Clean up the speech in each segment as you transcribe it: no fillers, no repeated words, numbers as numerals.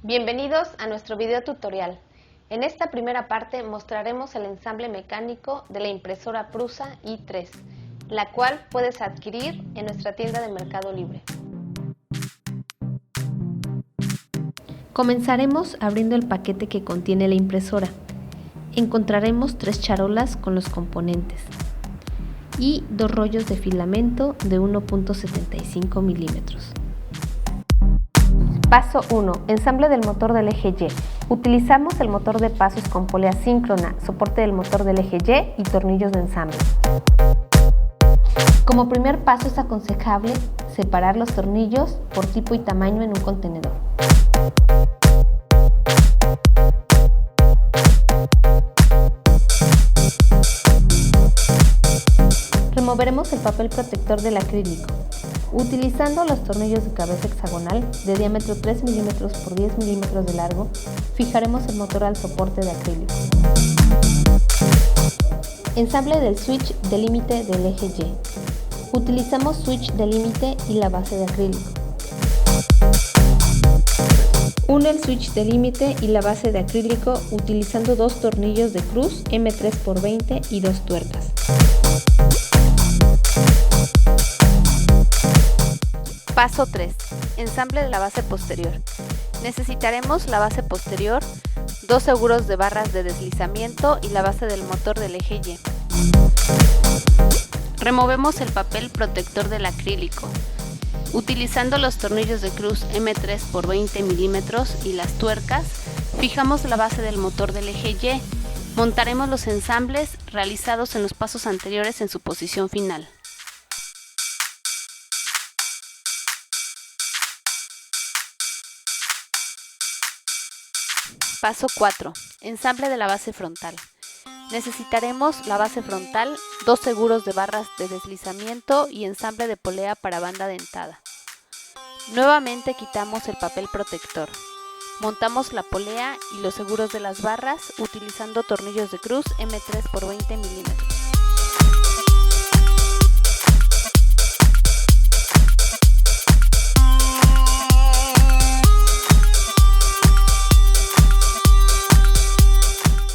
Bienvenidos a nuestro video tutorial. En esta primera parte mostraremos el ensamble mecánico de la impresora Prusa i3, la cual puedes adquirir en nuestra tienda de Mercado Libre. Comenzaremos abriendo el paquete que contiene la impresora. Encontraremos 3 charolas con los componentes y 2 rollos de filamento de 1.75 milímetros. Paso 1. Ensamble del motor del eje Y. Utilizamos el motor de pasos con polea síncrona, soporte del motor del eje Y y tornillos de ensamble. Como primer paso es aconsejable separar los tornillos por tipo y tamaño en un contenedor. Removeremos el papel protector del acrílico. Utilizando los tornillos de cabeza hexagonal de diámetro 3 milímetros por 10 milímetros de largo, fijaremos el motor al soporte de acrílico. Ensamble del switch de límite del eje Y. Utilizamos switch de límite y la base de acrílico. Une el switch de límite y la base de acrílico utilizando 2 tornillos de cruz M3x20 y 2 tuercas. Paso 3. Ensamble de la base posterior. Necesitaremos la base posterior, 2 seguros de barras de deslizamiento y la base del motor del eje Y. Removemos el papel protector del acrílico. Utilizando los tornillos de cruz M3x20 milímetros y las tuercas, fijamos la base del motor del eje Y. Montaremos los ensambles realizados en los pasos anteriores en su posición final. Paso 4. Ensamble de la base frontal. Necesitaremos la base frontal, 2 seguros de barras de deslizamiento y ensamble de polea para banda dentada. Nuevamente quitamos el papel protector. Montamos la polea y los seguros de las barras utilizando tornillos de cruz M3x20 milímetros.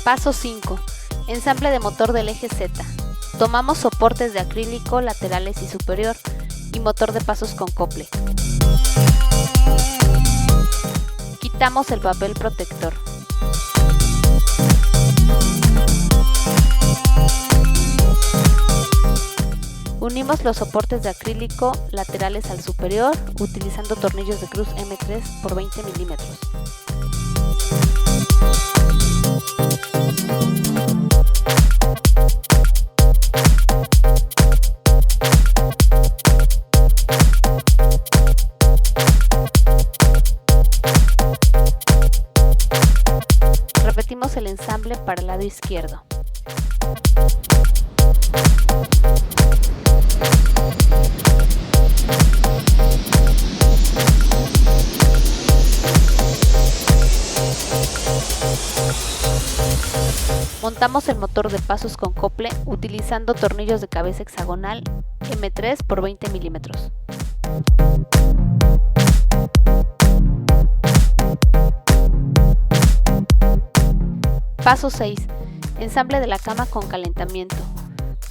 Paso 5. Ensamble de motor del eje Z. Tomamos soportes de acrílico laterales y superior y motor de pasos con acople. Quitamos el papel protector. Unimos los soportes de acrílico laterales al superior utilizando tornillos de cruz M3x20 milímetros. Repetimos el ensamble para el lado izquierdo. Montamos el motor de pasos con acople utilizando tornillos de cabeza hexagonal M3x20 milímetros. Paso 6. Ensamble de la cama con calentamiento.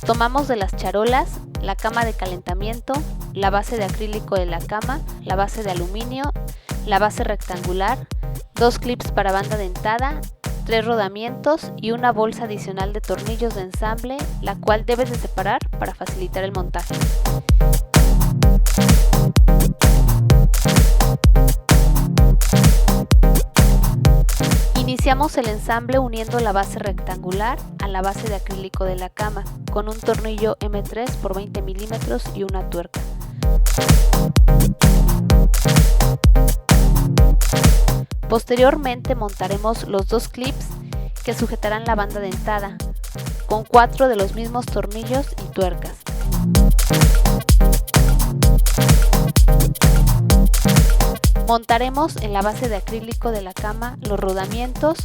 Tomamos de las charolas la cama de calentamiento, la base de acrílico de la cama, la base de aluminio, la base rectangular, 2 clips para banda dentada, 3 rodamientos y una bolsa adicional de tornillos de ensamble, la cual debes de separar para facilitar el montaje. Iniciamos el ensamble uniendo la base rectangular a la base de acrílico de la cama con un tornillo M3x20 milímetros y una tuerca. Posteriormente montaremos los 2 clips que sujetarán la banda dentada con 4 de los mismos tornillos y tuercas. Montaremos en la base de acrílico de la cama los rodamientos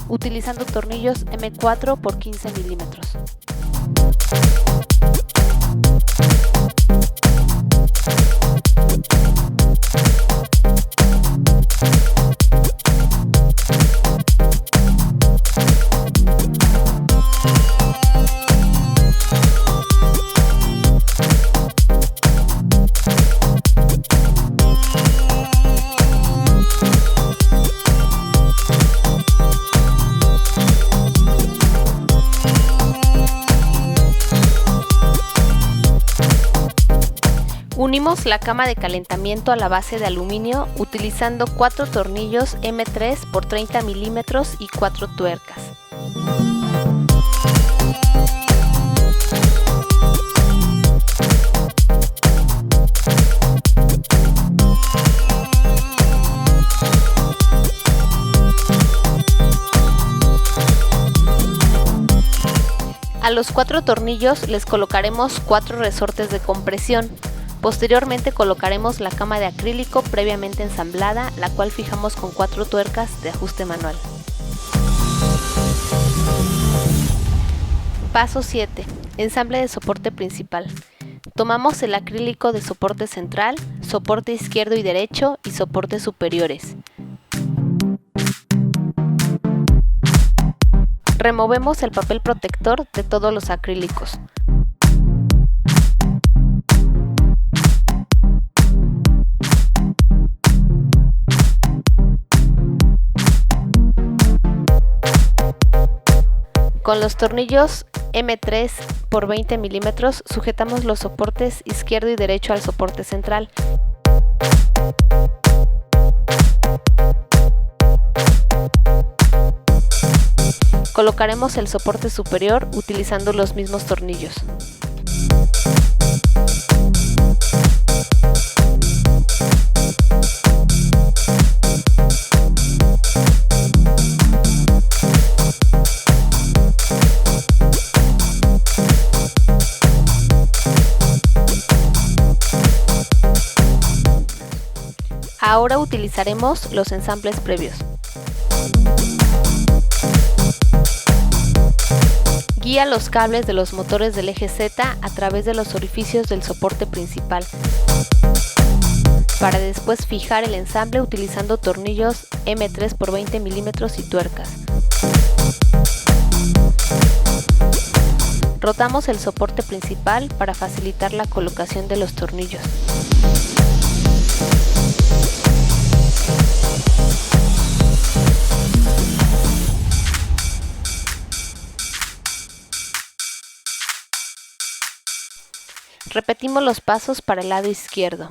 utilizando tornillos M4 por 15 milímetros. Unimos la cama de calentamiento a la base de aluminio utilizando 4 tornillos M3 por 30 milímetros y 4 tuercas. A los 4 tornillos les colocaremos 4 resortes de compresión. Posteriormente colocaremos la cama de acrílico previamente ensamblada, la cual fijamos con 4 tuercas de ajuste manual. Paso 7. Ensamble de soporte principal. Tomamos el acrílico de soporte central, soporte izquierdo y derecho y soportes superiores. Removemos el papel protector de todos los acrílicos. Con los tornillos M3 por 20 milímetros sujetamos los soportes izquierdo y derecho al soporte central. Colocaremos el soporte superior utilizando los mismos tornillos. Ahora utilizaremos los ensambles previos. Guía los cables de los motores del eje Z a través de los orificios del soporte principal, para después fijar el ensamble utilizando tornillos M3 por 20 milímetros y tuercas. Rotamos el soporte principal para facilitar la colocación de los tornillos. Repetimos los pasos para el lado izquierdo.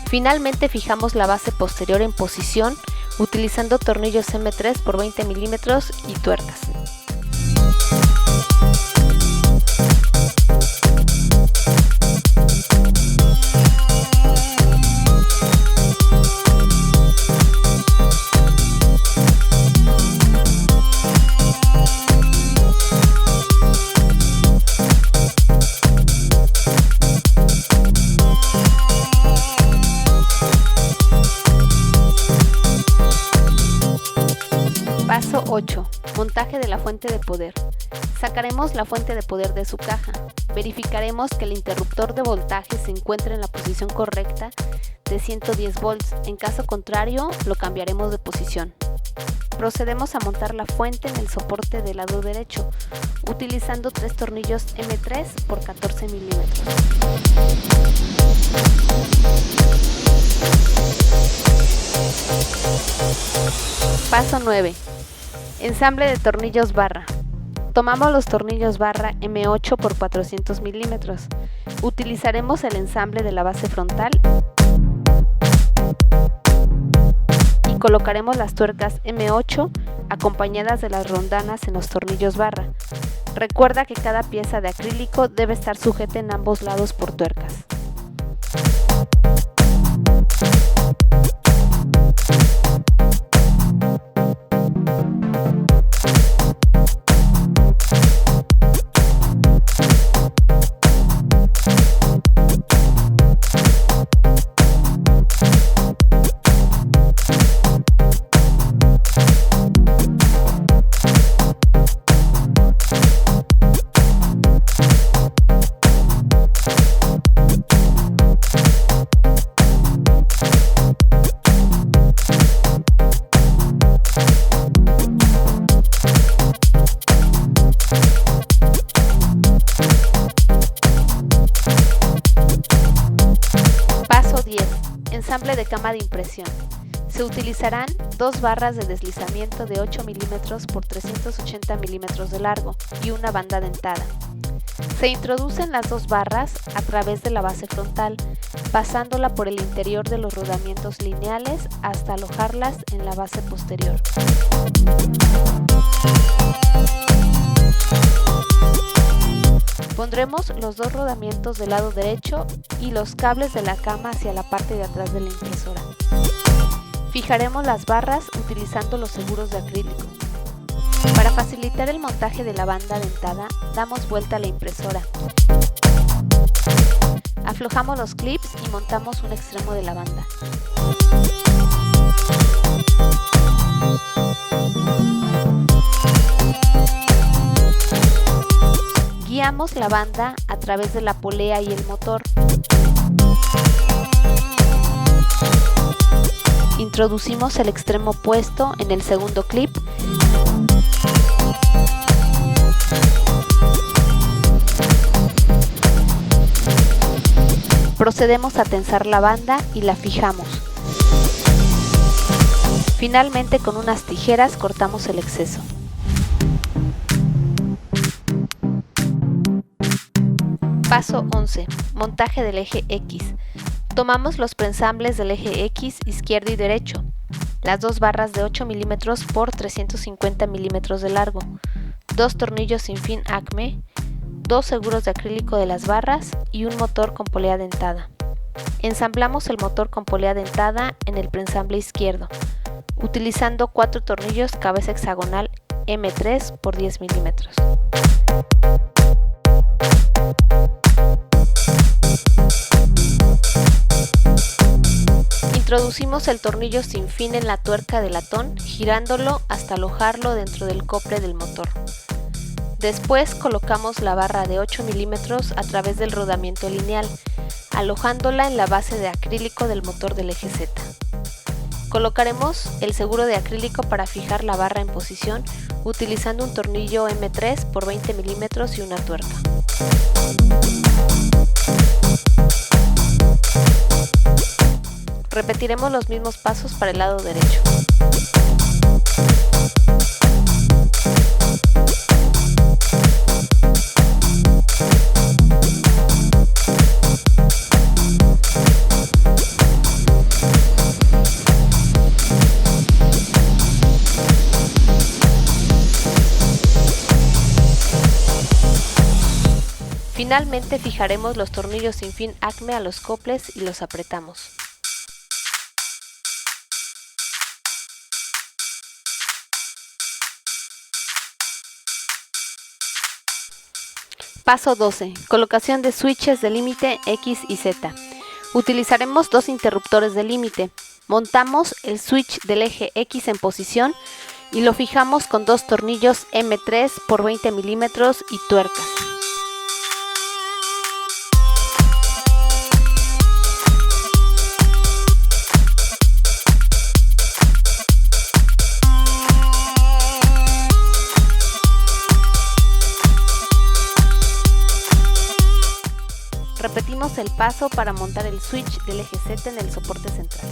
Finalmente fijamos la base posterior en posición utilizando tornillos M3 por 20 milímetros y tuercas. Paso 8. Montaje de la fuente de poder. Sacaremos la fuente de poder de su caja. Verificaremos que el interruptor de voltaje se encuentre en la posición correcta de 110 volts. En caso contrario, lo cambiaremos de posición. Procedemos a montar la fuente en el soporte del lado derecho, utilizando 3 tornillos M3 por 14 milímetros. Paso 9. Ensamble de tornillos barra. Tomamos los tornillos barra M8 por 400 milímetros. Utilizaremos el ensamble de la base frontal y colocaremos las tuercas M8 acompañadas de las rondanas en los tornillos barra. Recuerda que cada pieza de acrílico debe estar sujeta en ambos lados por tuercas. Ensamble de cama de impresión. Se utilizarán dos barras de deslizamiento de 8 mm por 380 mm de largo y una banda dentada. Se introducen las dos barras a través de la base frontal, pasándola por el interior de los rodamientos lineales hasta alojarlas en la base posterior. Pondremos los dos rodamientos del lado derecho y los cables de la cama hacia la parte de atrás de la impresora. Fijaremos las barras utilizando los seguros de acrílico. Para facilitar el montaje de la banda dentada, damos vuelta a la impresora. Aflojamos los clips y montamos un extremo de la banda. Guiamos la banda a través de la polea y el motor. Introducimos el extremo opuesto en el segundo clip. Procedemos a tensar la banda y la fijamos. Finalmente, con unas tijeras cortamos el exceso. Paso 11. Montaje del eje X. Tomamos los preensambles del eje X izquierdo y derecho, las dos barras de 8 mm por 350 mm de largo, dos tornillos sin fin Acme, dos seguros de acrílico de las barras y un motor con polea dentada. Ensamblamos el motor con polea dentada en el preensamble izquierdo, utilizando 4 tornillos cabeza hexagonal M3 por 10 mm. Introducimos el tornillo sin fin en la tuerca de latón, girándolo hasta alojarlo dentro del cofre del motor. Después colocamos la barra de 8 mm a través del rodamiento lineal, alojándola en la base de acrílico del motor del eje Z. Colocaremos el seguro de acrílico para fijar la barra en posición, utilizando un tornillo M3 por 20 mm y una tuerca. Repetiremos los mismos pasos para el lado derecho. Finalmente fijaremos los tornillos sin fin Acme a los coples y los apretamos. Paso 12. Colocación de switches de límite X y Z. Utilizaremos dos interruptores de límite. Montamos el switch del eje X en posición y lo fijamos con dos tornillos M3 por 20 mm y tuercas. Repetimos el paso para montar el switch del eje Z en el soporte central.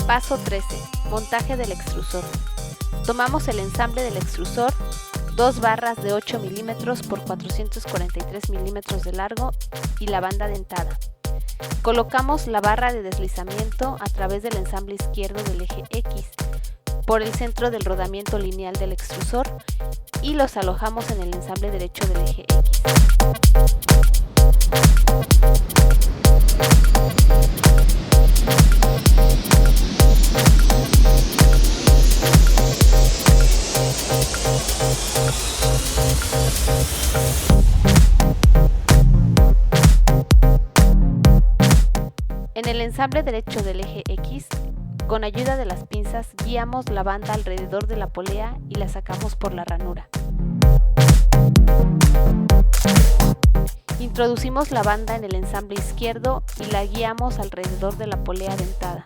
Paso 13. Montaje del extrusor. Tomamos el ensamble del extrusor, dos barras de 8 mm por 443 mm de largo y la banda dentada. Colocamos la barra de deslizamiento a través del ensamble izquierdo del eje X por el centro del rodamiento lineal del extrusor y los alojamos en el ensamble derecho del eje X. En el ensamble derecho del eje X, con ayuda de las pinzas guiamos la banda alrededor de la polea y la sacamos por la ranura. Introducimos la banda en el ensamble izquierdo y la guiamos alrededor de la polea dentada.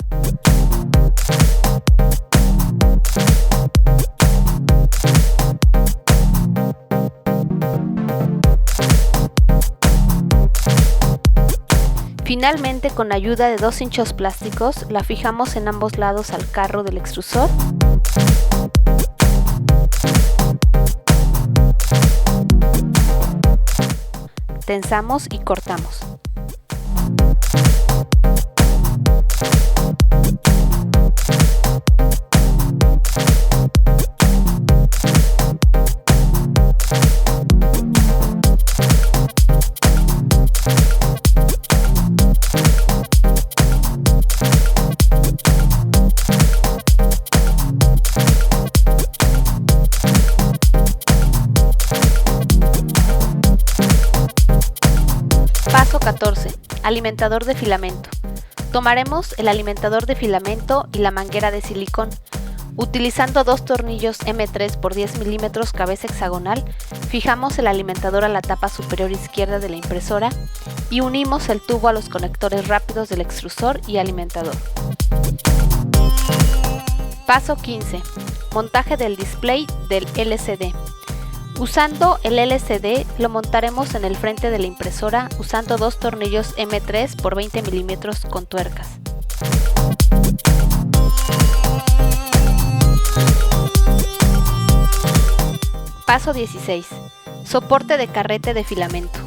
Finalmente, con ayuda de 2 hinchos plásticos, la fijamos en ambos lados al carro del extrusor. Tensamos y cortamos. Paso 14. Alimentador de filamento. Tomaremos el alimentador de filamento y la manguera de silicón. Utilizando 2 tornillos M3 por 10 milímetros cabeza hexagonal, fijamos el alimentador a la tapa superior izquierda de la impresora y unimos el tubo a los conectores rápidos del extrusor y alimentador. Paso 15. Montaje del display del LCD. Usando el LCD lo montaremos en el frente de la impresora usando 2 tornillos M3 por 20 milímetros con tuercas. Paso 16. Soporte de carrete de filamento.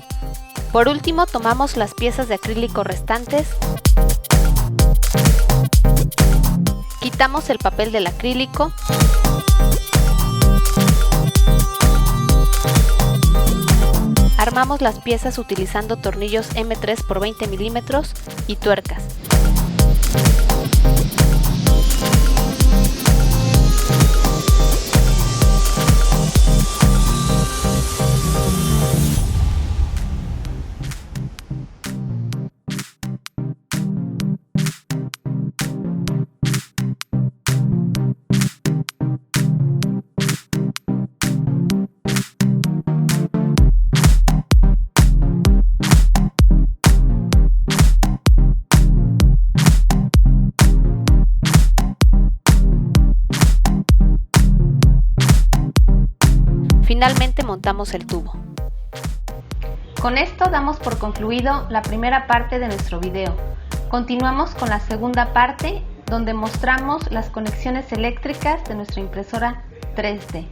Por último, tomamos las piezas de acrílico restantes, quitamos el papel del acrílico, armamos las piezas utilizando tornillos M3 por 20 milímetros y tuercas. Finalmente montamos el tubo. Con esto damos por concluido la primera parte de nuestro video. Continuamos con la segunda parte donde mostramos las conexiones eléctricas de nuestra impresora 3D.